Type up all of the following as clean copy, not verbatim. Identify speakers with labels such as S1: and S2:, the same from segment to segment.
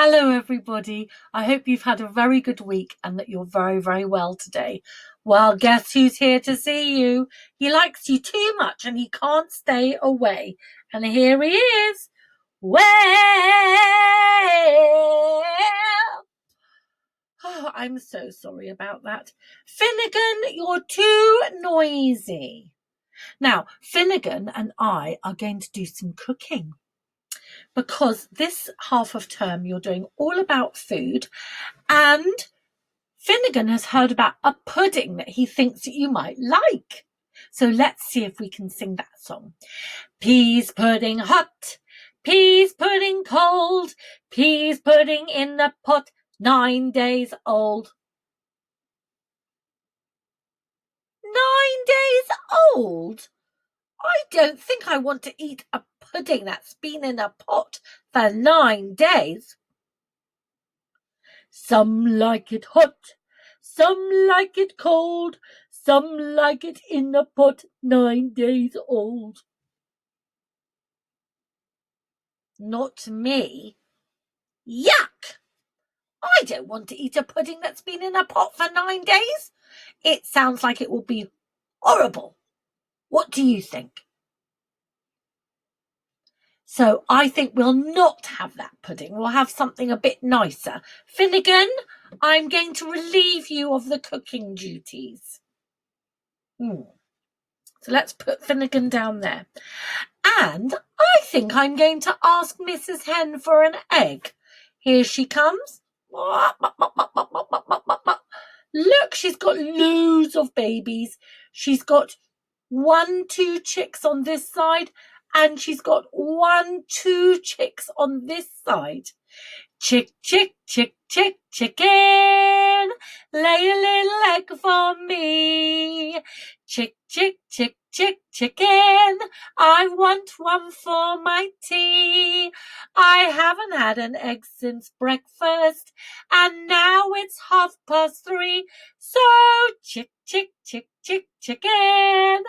S1: Hello, everybody. I hope you've had a very good week and that you're very, very well today. Well, guess who's here to see you? He likes you too much and he can't stay away. And here he is. Well, oh, I'm so sorry about that. Finnegan, you're too noisy. Now, Finnegan and I are going to do some cooking, because this half of term you're doing all about food, and Finnegan has heard about a pudding that he thinks that you might like. So let's see if we can sing that song. Pease pudding hot, pease pudding cold, pease pudding in the pot, 9 days old. 9 days old? I don't think I want to eat a pudding that's been in a pot for 9 days. Some like it hot, some like it cold, some like it in the pot 9 days old. Not me. Yuck! I don't want to eat a pudding that's been in a pot for 9 days. It sounds like it will be horrible. What do you think? So I think we'll not have that pudding. We'll have something a bit nicer. Finnegan, I'm going to relieve you of the cooking duties. So let's put Finnegan down there. And I think I'm going to ask Mrs. Hen for an egg. Here she comes. Look, she's got loads of babies. She's got 2 chicks on this side, and she's got 2 chicks on this side. Chick, chick, chick, chick, chicken, lay a little egg for me. Chick, chick, chick, chick, chicken, I want one for my tea. I haven't had an egg since breakfast, and now it's 3:30. So chick, chick, chick, chick, chicken,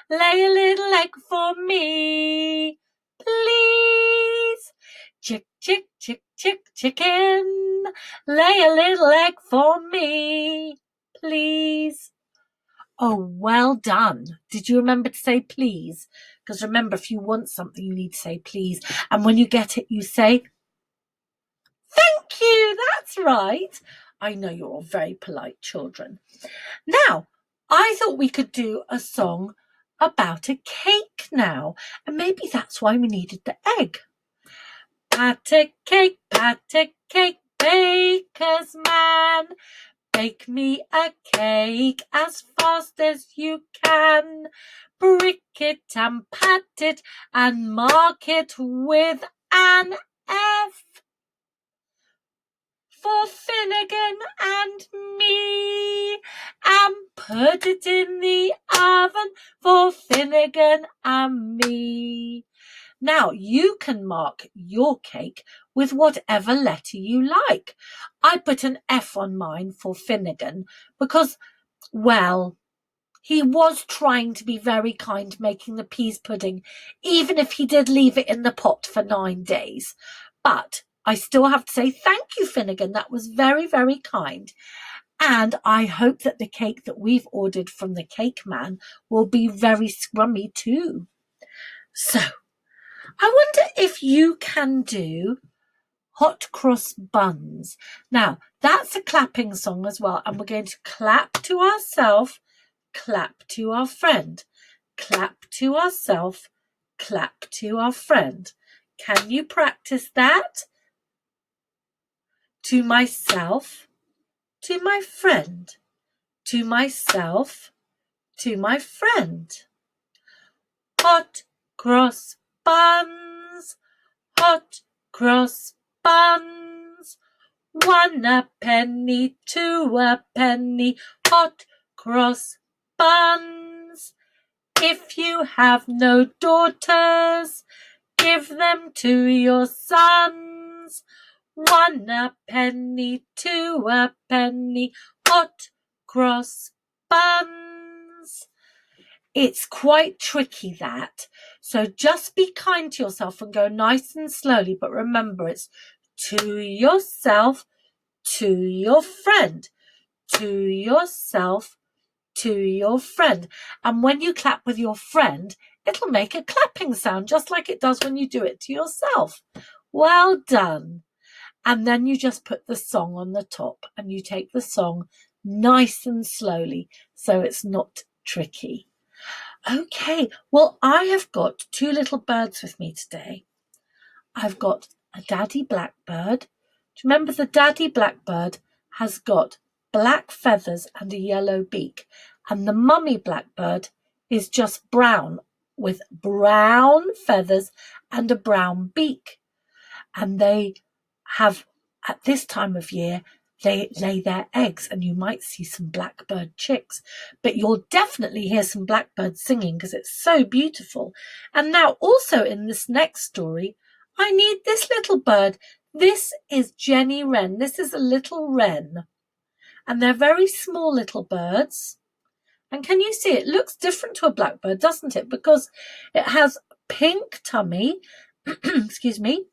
S1: lay a little egg for me, please. Chick, chick, chick, chick, chicken, lay a little egg for me, please. Oh, well done. Did you remember to say please? Because remember, if you want something, you need to say please. And when you get it, you say, thank you. That's right. I know you're all very polite children. Now, I thought we could do a song about a cake now. And maybe that's why we needed the egg. Pat a cake, baker's man. Bake me a cake as fast as you can. Brick it and pat it and mark it with an F. For Finnegan and me. And put it in the oven for Finnegan and me. Now, you can mark your cake with whatever letter you like. I put an F on mine for Finnegan because, well, he was trying to be very kind making the peas pudding, even if he did leave it in the pot for 9 days. But I still have to say thank you, Finnegan. That was very, very kind. And I hope that the cake that we've ordered from the cake man will be very scrummy too. So, I wonder if you can do Hot Cross Buns. Now, that's a clapping song as well, and we're going to clap to ourselves, clap to our friend, clap to ourselves, clap to our friend. Can you practice that? To myself, to my friend, to myself, to my friend. Hot Cross Buns, hot cross buns, 1 a penny, 2 a penny, hot cross buns. If you have no daughters, give them to your sons. 1 a penny, 2 a penny, hot cross buns. It's quite tricky, that. So just be kind to yourself and go nice and slowly. But remember, it's to yourself, to your friend, to yourself, to your friend. And when you clap with your friend, it'll make a clapping sound just like it does when you do it to yourself. Well done. And then you just put the song on the top and you take the song nice and slowly so it's not tricky. Okay, well, I have got two little birds with me today. I've got a daddy blackbird. Do you remember the daddy blackbird has got black feathers and a yellow beak, and the mummy blackbird is just brown with brown feathers and a brown beak. And they have, at this time of year, they lay their eggs, and you might see some blackbird chicks, but you'll definitely hear some blackbirds singing because it's so beautiful. And now also in this next story, I need this little bird. This is Jenny Wren. This is a little wren, and they're very small little birds. And can you see it looks different to a blackbird, doesn't it? Because it has pink tummy, excuse me,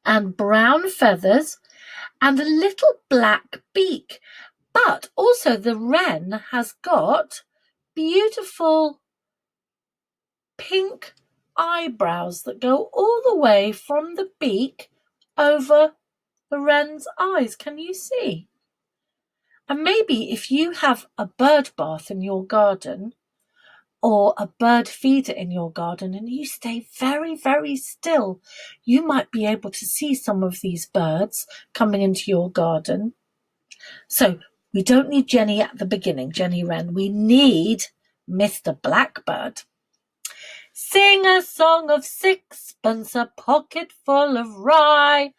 S1: and brown feathers and a little black beak. But also the wren has got beautiful pink eyebrows that go all the way from the beak over the wren's eyes. Can you see? And maybe if you have a bird bath in your garden or a bird feeder in your garden and you stay very, very still, you might be able to see some of these birds coming into your garden. So we don't need Jenny at the beginning, Jenny Wren. We need Mr. Blackbird. Sing a song of sixpence, a pocket full of rye,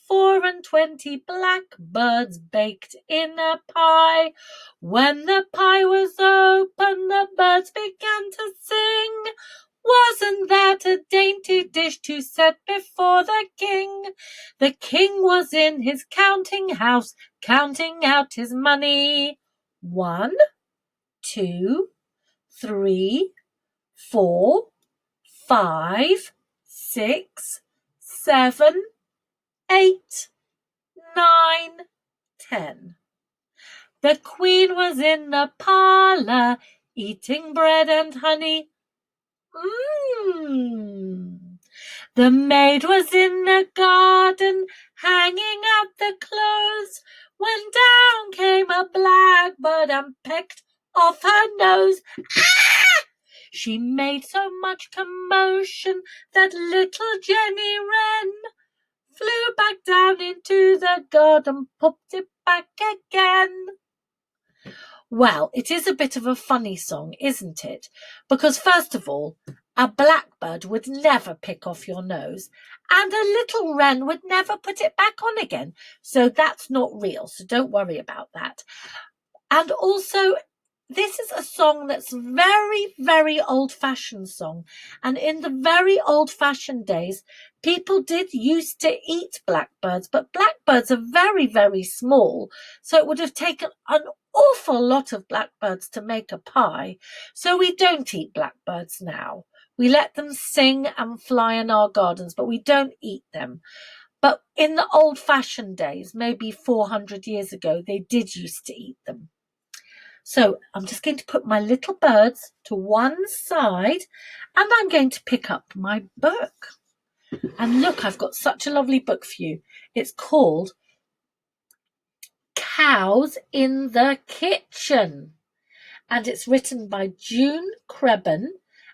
S1: 24 blackbirds baked in a pie. When the pie was open, the birds began to sing. Wasn't that a dainty dish to set before the king? The king was in his counting house, counting out his money. 1, 2, 3, 4, 5, 6, 7, 8, 9, 10. The queen was in the parlour, eating bread and honey. The maid was in the garden, hanging out the clothes, when down came a blackbird and pecked off her nose. Ah! She made so much commotion that little Jenny Wren flew back down into the garden, popped it back again. Well, it is a bit of a funny song, isn't it? Because first of all, a blackbird would never pick off your nose, and a little wren would never put it back on again. So that's not real, so don't worry about that. And also, this is a song that's very, very old-fashioned song. And in the very old-fashioned days, people did used to eat blackbirds, but blackbirds are very, very small. So it would have taken an awful lot of blackbirds to make a pie. So we don't eat blackbirds now. We let them sing and fly in our gardens, but we don't eat them. But in the old-fashioned days, maybe 400 years ago, they did used to eat them. So I'm just going to put my little birds to one side and I'm going to pick up my book. And look, I've got such a lovely book for you. It's called Cows in the Kitchen. And it's written by June Creben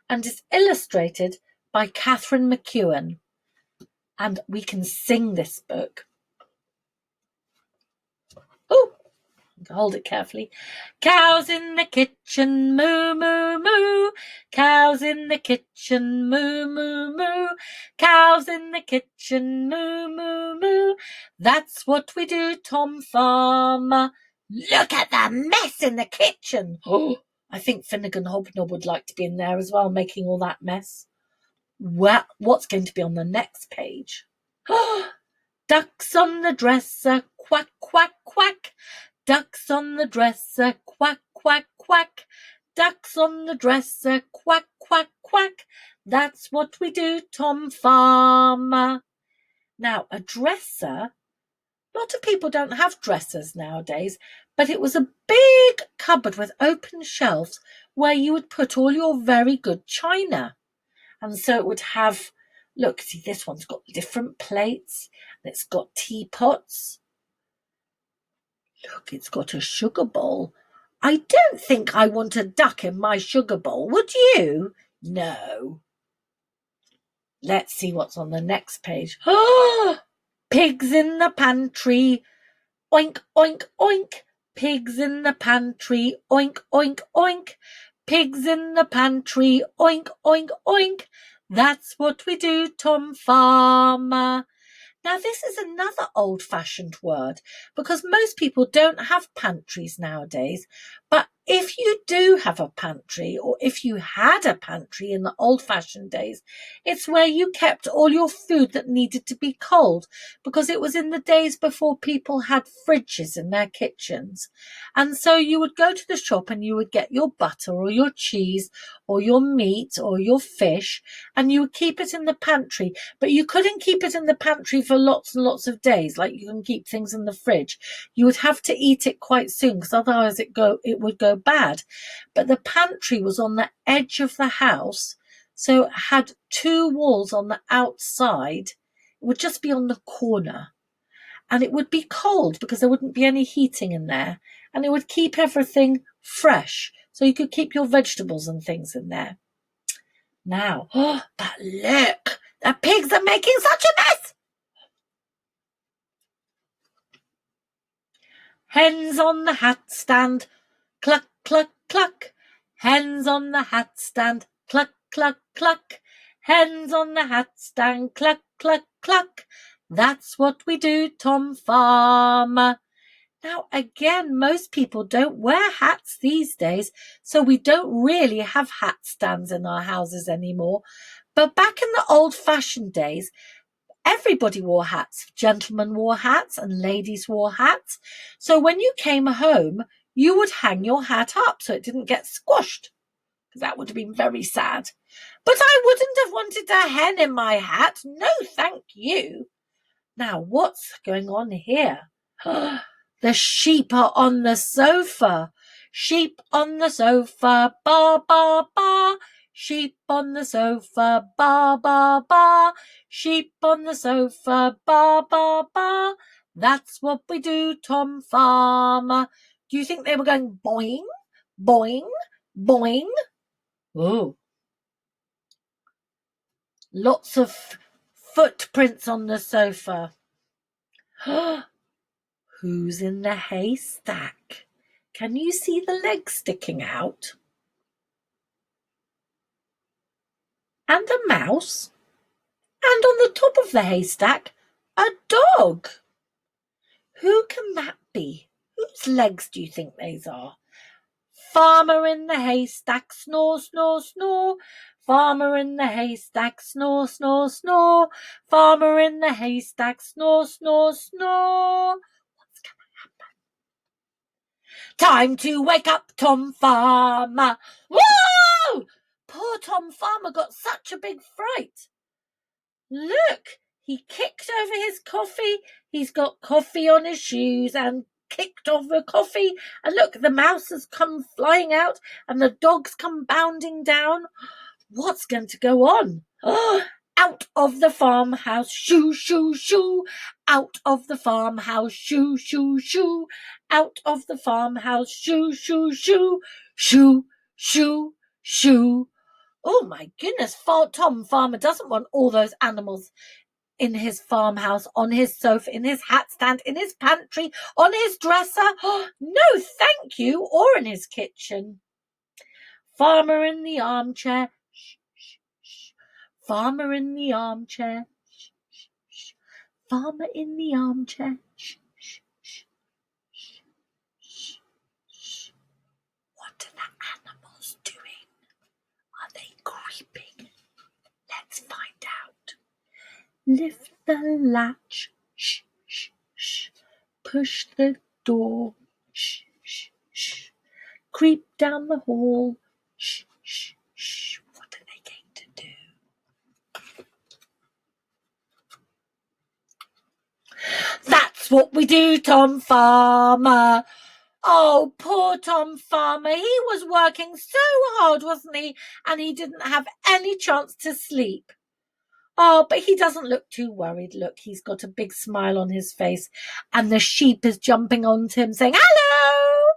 S1: and is illustrated by Catherine McEwen. And we can sing this book. Oh! Hold it carefully. Cows in the kitchen, moo, moo, moo. Cows in the kitchen, moo, moo, moo. Cows in the kitchen, moo, moo, moo. That's what we do, Tom Farmer. Look at the mess in the kitchen. Oh, I think Finnegan Hobnob would like to be in there as well, making all that mess. Well, what's going to be on the next page? Ducks on the dresser, quack, quack, quack. Ducks on the dresser, quack, quack, quack. Ducks on the dresser, quack, quack, quack. That's what we do, Tom Farmer. Now, a dresser, a lot of people don't have dressers nowadays, but it was a big cupboard with open shelves where you would put all your very good china. And so it would have, look, see, this one's got different plates, and it's got teapots. Look, it's got a sugar bowl. I don't think I want a duck in my sugar bowl, would you? No. Let's see what's on the next page. Pigs in the pantry. Oink, oink, oink. Pigs in the pantry. Oink, oink, oink. Pigs in the pantry. Oink, oink, oink. That's what we do, Tom Farmer. Now, this is another old-fashioned word because most people don't have pantries nowadays. But if you do have a pantry, or if you had a pantry in the old-fashioned days, it's where you kept all your food that needed to be cold, because it was in the days before people had fridges in their kitchens. And so you would go to the shop and you would get your butter or your cheese or your meat or your fish, and you would keep it in the pantry. But you couldn't keep it in the pantry for lots and lots of days, like you can keep things in the fridge. You would have to eat it quite soon, because otherwise it would go bad. But the pantry was on the edge of the house, so it had two walls on the outside. It would just be on the corner, and it would be cold because there wouldn't be any heating in there, and it would keep everything fresh, so you could keep your vegetables and things in there. Now, but look, the pigs are making such a mess. Hens on the hat stand, cluck, cluck, cluck. Hens on the hat stand, cluck, cluck, cluck. Hens on the hat stand, cluck, cluck, cluck. That's what we do, Tom Farmer. Now, again, most people don't wear hats these days, so we don't really have hat stands in our houses anymore. But back in the old-fashioned days, everybody wore hats. Gentlemen wore hats and ladies wore hats. So when you came home, you would hang your hat up so it didn't get squashed, because that would have been very sad. But I wouldn't have wanted a hen in my hat. No, thank you. Now, what's going on here? The sheep are on the sofa. Sheep on the sofa, ba, ba, ba. Sheep on the sofa, ba, ba, ba. Sheep on the sofa, ba, ba, ba. That's what we do, Tom Farmer. Do you think they were going boing, boing, boing? Oh, lots of footprints on the sofa. Who's in the haystack? Can you see the legs sticking out? And a mouse. And on the top of the haystack, a dog. Who can that be? Whose legs do you think these are? Farmer in the haystack, snore, snore, snore. Farmer in the haystack, snore, snore, snore. Farmer in the haystack, snore, snore, snore. What's going to happen? Time to wake up, Tom Farmer. Whoa! Poor Tom Farmer got such a big fright. Look, he kicked over his coffee. He's got coffee on his shoes and kicked over coffee. And look, the mouse has come flying out and the dog's come bounding down. What's going to go on? Out of the farmhouse, shoo, shoo, shoo. Out of the farmhouse, shoo, shoo, shoo. Out of the farmhouse, shoo, shoo, shoo. Shoo, shoo, shoo. Oh my goodness, Tom Farmer doesn't want all those animals in his farmhouse, on his sofa, in his hat stand, in his pantry, on his dresser. No, thank you, or in his kitchen. Farmer in the armchair. Shh, shh, shh. Farmer in the armchair. Shh, shh, shh. Farmer in the armchair. Shh, shh, shh, shh, shh, shh. What are the animals doing? Are they creeping? Let's find out. Lift the latch. Shh, shh, shh. Push the door. Shh, shh, shh. Creep down the hall. Shh, shh, shh. What are they going to do? That's what we do, Tom Farmer. Oh, poor Tom Farmer. He was working so hard, wasn't he? And he didn't have any chance to sleep. Oh, but he doesn't look too worried. Look, he's got a big smile on his face, and the sheep is jumping onto him saying, hello.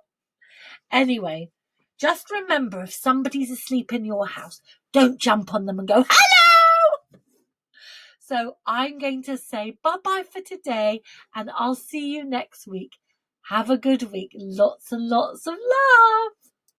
S1: Anyway, just remember, if somebody's asleep in your house, don't jump on them and go, hello. So I'm going to say bye-bye for today, and I'll see you next week. Have a good week. Lots and lots of love.